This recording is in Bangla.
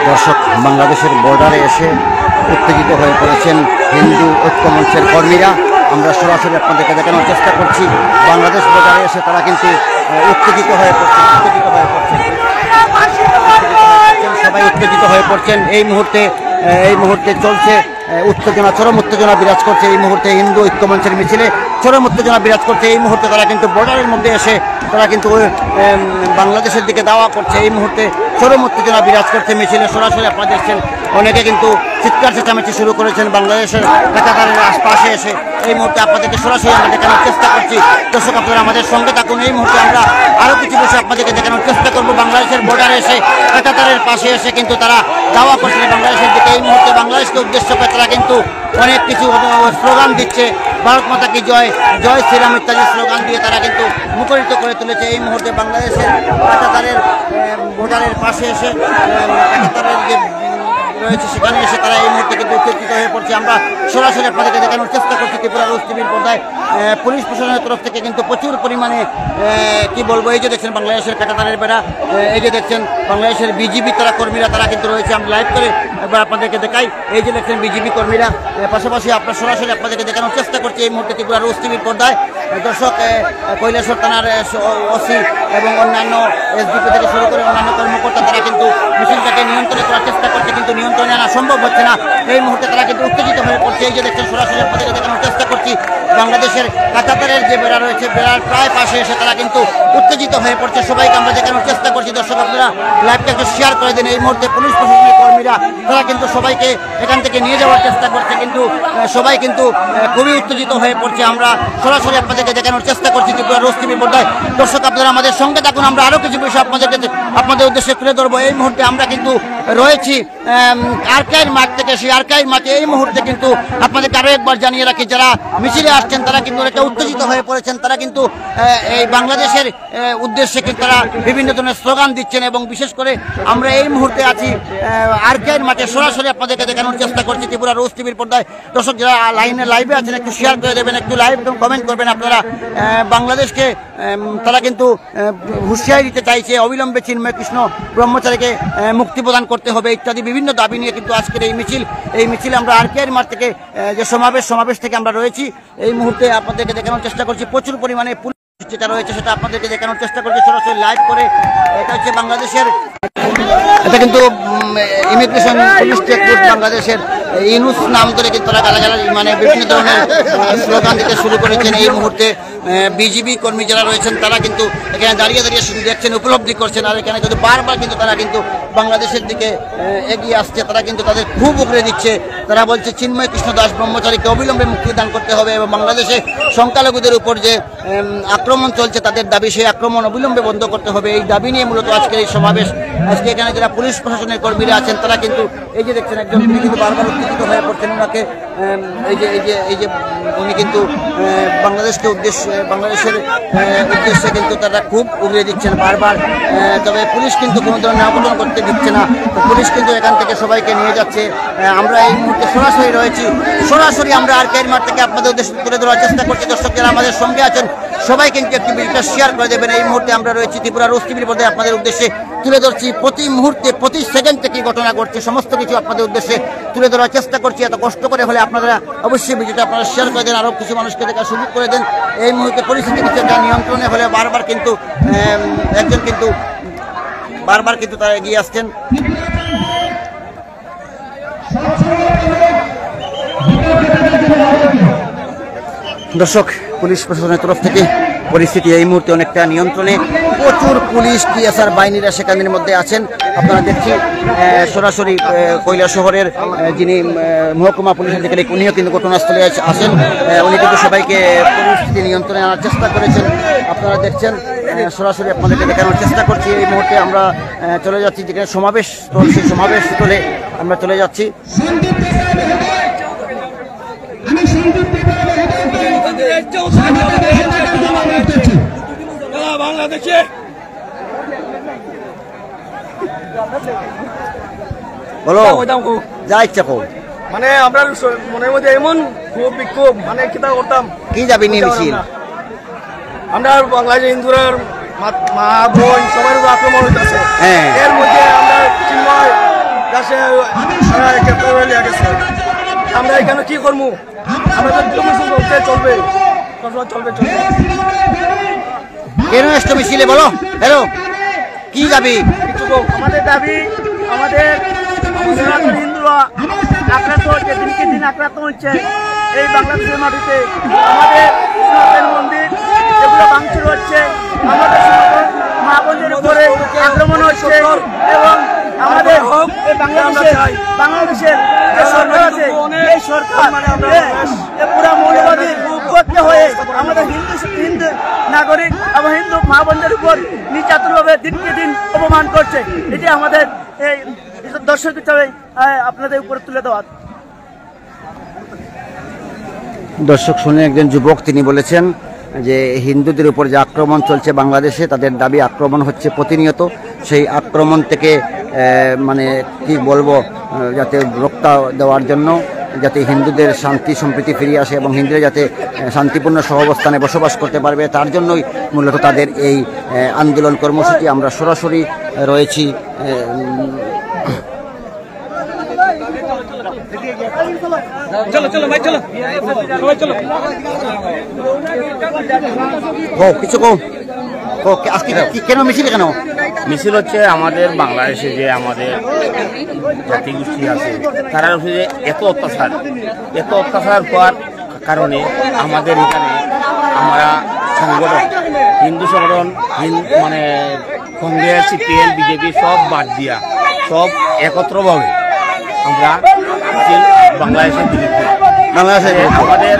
দর্শক, বাংলাদেশের বর্ডারে এসে উত্তেজিত হয়ে পড়েছেন হিন্দু ঐক্য মঞ্চের কর্মীরা। আমরা সরাসরি আপনাদেরকে দেখানোর চেষ্টা করছি। বাংলাদেশ বর্ডারে এসে তারা কিন্তু উত্তেজিত হয়ে পড়ছেন, সবাই উত্তেজিত হয়ে পড়ছেন। এই মুহূর্তে চলছে উত্তেজনা, চরম উত্তেজনা বিরাজ করছে। এই মুহূর্তে হিন্দু ঐক্য মঞ্চের মিছিলে চরম উত্তেজনা বিরাজ করছে। এই মুহূর্তে তারা কিন্তু বর্ডারের মধ্যে এসে তারা কিন্তু বাংলাদেশের দিকে দাওয়া করছে। এই মুহূর্তে চরম উত্তেজনা বিরাজ করছে মিছিলে। সরাসরি আপনারা দেখছেন অনেকে কিন্তু চিৎকার চেঁচামেচি শুরু করেছেন বাংলাদেশের একাধারের আশপাশে এসে। এই মুহূর্তে আপনাদেরকে সরাসরি আমরা দেখানোর চেষ্টা করছি। দর্শক, আপনারা আমাদের সঙ্গে থাকুন। এই মুহূর্তে আমরা আরও কিছু বিষয় আপনাদেরকে দেখানোর চেষ্টা করবো। বাংলাদেশের বর্ডারে এসে একাধারের পাশে এসে কিন্তু তারা দাওয়া করছে বাংলাদেশের দিকে। এই মুহূর্তে বাংলাদেশকে উদ্দেশ্য করে তারা কিন্তু অনেক কিছু স্লোগান দিচ্ছে। ভারত মাতা কি জয়, জয় শ্রীরাম ইত্যাদি স্লোগান দিয়ে তারা কিন্তু মুখরিত করে তুলেছে। এই মুহূর্তে বাংলাদেশের একাধারের বর্ডারের পাশে এসে একাধারের যে রয়েছে সেখানে এসে তারা এই মুহূর্তে কিন্তু উত্তেজিত হয়ে পড়ছে। আমরা সরাসরি আপনাদেরকে দেখানোর চেষ্টা করছি। ত্রিপুরা রোজ টিভির পর্দায় পুলিশ প্রশাসনের তরফ থেকে কিন্তু প্রচুর পরিমাণে কি বলবো, এই যে দেখছেন বাংলাদেশের কাঁটাতারের বেড়া, এই যে দেখছেন বাংলাদেশের বিজিবি তারা কর্মীরা তারা কিন্তু রয়েছে। আমরা লাইভ করে একবার আপনাদেরকে দেখাই। এই যে দেখছেন বিজিবি কর্মীরা, পাশাপাশি আপনার সরাসরি আপনাদেরকে দেখানোর চেষ্টা করছি এই মুহূর্তে ত্রিপুরা রোজ টিভির পর্দায়। দর্শক, কৈলাসহর থানার ওসি এবং অন্যান্য এসডিপি থেকে শুরু করে অন্যান্য কর্মকর্তা তারা কিন্তু মিছিলটাকে নিয়ন্ত্রণ করার চেষ্টা করছে, কিন্তু নিয়ন্ত্রণে আনা সম্ভব হচ্ছে না। এই মুহূর্তে তারা কিন্তু উত্তেজিত হয়ে পড়ছে। এই যে দেখছেন সরাসরি আপনাদেরকে দেখানোর চেষ্টা করছি বাংলাদেশের কাঁটাতারের যে বেড়া রয়েছে, বেড়ার প্রায় পাশে এসে তারা কিন্তু উত্তেজিত হয়ে পড়ছে। সবাইকে আমরা দেখানোর চেষ্টা করছি। দর্শক, আপনারা লাইভটা একটু শেয়ার করে দিন। এই মুহূর্তে পুলিশ প্রশাসনের কর্মীরা তারা কিন্তু সবাইকে এখান থেকে নিয়ে যাওয়ার চেষ্টা করছে, কিন্তু সবাই কিন্তু খুবই উত্তেজিত হয়ে পড়ছে। আমরা সরাসরি আপনাদেরকে দেখানোর চেষ্টা করছি ত্রিপুরা রোজ টিভি পর্দায়। দর্শক, আপনারা আমাদের সঙ্গে থাকুন। আমরা আরও কিছু বিষয় আপনাদের উদ্দেশ্যে তুলে ধরবো। এই মুহূর্তে আমরা কিন্তু রয়েছি আরকাইর মাঠ থেকে। সেই আরকাইর মাঠে এই মুহূর্তে কিন্তু আপনাদেরকে আরও একবার জানিয়ে রাখি, যারা মিছিলে আসছেন তারা কিন্তু অনেকটা উত্তেজিত হয়ে পড়েছেন। তারা কিন্তু এই বাংলাদেশের উদ্দেশ্যে কিন্তু তারা বিভিন্ন ধরনের স্লোগান দিচ্ছেন, এবং বিশেষ করে আমরা এই মুহূর্তে আছি আরকাইর মাঠে। সরাসরি আপনাদেরকে দেখানোর চেষ্টা করছি ত্রিপুরা রোজ টিভির পর্দায়। দর্শক, যারা লাইভে আছেন একটু শেয়ার করে দেবেন, একটু লাইভ কমেন্ট করবেন। আপনারা বাংলাদেশকে তারা কিন্তু হুঁশিয়ারি দিতে চাইছে, অবিলম্বে চিন্ময় কৃষ্ণ ব্রহ্মচারীকে মুক্তি প্রদান করতে হবে ইত্যাদি বিভিন্ন দাবি নিয়ে কিন্তু আজকের এই মিছিলে আমরা আরকেআর মাঠ থেকে যে সমাবেশ থেকে আমরা রয়েছি। এই মুহূর্তে আপনাদেরকে দেখানোর চেষ্টা করছি প্রচুর পরিমাণে পুলিশ যেটা রয়েছে সেটা আপনাদেরকে দেখানোর চেষ্টা করছি সরাসরি লাইভ করে। এটা হচ্ছে বাংলাদেশের, এটা কিন্তু ইমিগ্রেশন পুলিশ চেকপোস্ট বাংলাদেশের। ইউনুস নাম ধরে কিন্তু তারা গালাগালি মানে বিভিন্ন ধরনের স্লোগান দিতে শুরু করেছেন। এই মুহূর্তে বিজিবি কর্মী যারা রয়েছেন তারা কিন্তু এখানে দাঁড়িয়ে শুধু দেখছেন, উপলব্ধি করছেন। আর এখানে কিন্তু বারবার কিন্তু তারা কিন্তু বাংলাদেশের দিকে এগিয়ে আসছে। তারা কিন্তু তাদের খুব উগড়ে দিচ্ছে। তারা বলছে চিন্ময় কৃষ্ণ দাস ব্রহ্মচারীকে অবিলম্বে মুক্তিদান করতে হবে, এবং বাংলাদেশে সংখ্যালঘুদের উপর যে আক্রমণ চলছে তাদের দাবি, সেই আক্রমণ অবিলম্বে বন্ধ করতে হবে। এই দাবি নিয়ে মূলত আজকের এই সমাবেশ। আজকে এখানে যারা পুলিশ প্রশাসনের কর্মীরা আছেন তারা কিন্তু এই যে দেখছেন একজন তিনি কিন্তু বারবার উত্তেজিত হয়ে পড়ছেন। ওনাকে এই যে উনি কিন্তু বাংলাদেশের উদ্দেশ্যে কিন্তু তারা খুব উগড়ে দিচ্ছেন বারবার। তবে পুলিশ কিন্তু কোনো ধরনের অবলম্বন করতে দিচ্ছে না। পুলিশ কিন্তু এখান থেকে সবাইকে নিয়ে যাচ্ছে। আমরা এই মুহূর্তে সরাসরি রয়েছি, সরাসরি আমরা আরকেআর মাঠ থেকে আপনাদের উদ্দেশ্যে তুলে ধরার চেষ্টা করছি। দর্শক, যারা আমাদের সঙ্গে আছেন সবাই কিন্তু একটি ভিডিওটা শেয়ার করে দেবেন। এই মুহূর্তে আমরা রয়েছি ত্রিপুরা রোজ টিভির পর্দায় আপনাদের উদ্দেশ্যে তুলে ধরছি প্রতি মুহূর্তে প্রতি সেকেন্ডে কি ঘটনা ঘটছে সমস্ত কিছু আপনাদের উদ্দেশ্যে তুলে ধরার চেষ্টা করছি। এত কষ্ট করে হলে আপনারা অবশ্যই ভিডিওটা আপনারা শেয়ার করে দেন, আরও কিছু মানুষকে দেখার সুযোগ করে দেন। এই মুহূর্তে পরিস্থিতি কিছুটা নিয়ন্ত্রণে হলে বারবার কিন্তু তারা এগিয়ে আসছেন। দর্শক, পুলিশ প্রশাসনের তরফ থেকে পরিস্থিতি এই মুহূর্তে অনেকটা নিয়ন্ত্রণে। প্রচুর পুলিশ টিএসআর বাহিনীরা সেখানের মধ্যে আছেন। আপনারা দেখছি সরাসরি কৈলাসহরের যিনি মহকুমা পুলিশ আধিকারিক উনিও কিন্তু ঘটনাস্থলে আসেন। উনি কিন্তু সবাইকে পরিস্থিতি নিয়ন্ত্রণে আনার চেষ্টা করেছেন। আপনারা দেখছেন সরাসরি আপনাদেরকে দেখানোর চেষ্টা করছি। এই মুহূর্তে আমরা চলে যাচ্ছি যেখানে সমাবেশ স্থল, সেই সমাবেশ স্থলে আমরা চলে যাচ্ছি। বাংলাদেশে বলো যা ইচ্ছা কো। মানে আমরা মনের মধ্যে এমন খুব বিক্ষোভ মানে কিতা করতাম কি যাবি নিয়ে মিছিল? আমরা বাংলাদেশ হিন্দুরা মা বোন সবার উপর আক্রমণ হইতেছে। এর মধ্যে আমরা চিন্ময় দাসে গ্রেপ্তার হয়ে গেছে। আমরা এখানে কি করবো? আমাদের চলবে চলবে চলবে চলবে। কেন এসছো মিছিলে বলো? হ্যালো কি যাবি? আমাদের দাবি আমাদের হিন্দুরা আক্রান্ত হচ্ছে, দিনকে দিন আক্রান্ত হচ্ছে এই বাংলাদেশের মাটিতে। আমাদের সনাতন মন্দির এগুলো ভাঙচুর হচ্ছে, আমাদের মা বোনদের উপরে আক্রমণ হচ্ছে এবং আমাদের বাংলাদেশের যে সরকার আছে এই সরকার পুরা মৌলবাদী করতে হয়ে আমাদের হিন্দু নাগরিক এবং হিন্দু মা বোনদের উপর নির্যাতনভাবে দিনকে দিন অপমান করছে। এটি আমাদের এই দর্শক হিসাবে আপনাদের উপরে তুলে দেওয়া। দর্শক শুনে একজন যুবক তিনি বলেছেন যে হিন্দুদের উপর যে আক্রমণ চলছে বাংলাদেশে, তাদের দাবি আক্রমণ হচ্ছে প্রতিনিয়ত। সেই আক্রমণ থেকে মানে কি বলবো, যাতে রক্ষা দেওয়ার জন্য, যাতে হিন্দুদের শান্তি সম্প্রীতি ফিরিয়ে আসে এবং হিন্দুরা যাতে শান্তিপূর্ণ সহাবস্থানে বসবাস করতে পারবে, তার জন্যই মূলত তাদের এই আন্দোলন কর্মসূচি। আমরা সরাসরি রয়েছি কিছু আজকে কেন মিছিল? কেন মিছিল হচ্ছে আমাদের বাংলাদেশে যে আমাদের জাতিগোষ্ঠী আছে তারা হচ্ছে এত অত্যাচার হওয়ার কারণে আমাদের এখানে আমরা সংগঠন হিন্দু সংগঠন মানে কংগ্রেস সিপিএম বিজেপি সব বাদ দিয়া সব একত্রভাবে আমরা বাংলাদেশের বিরুদ্ধে আমাদের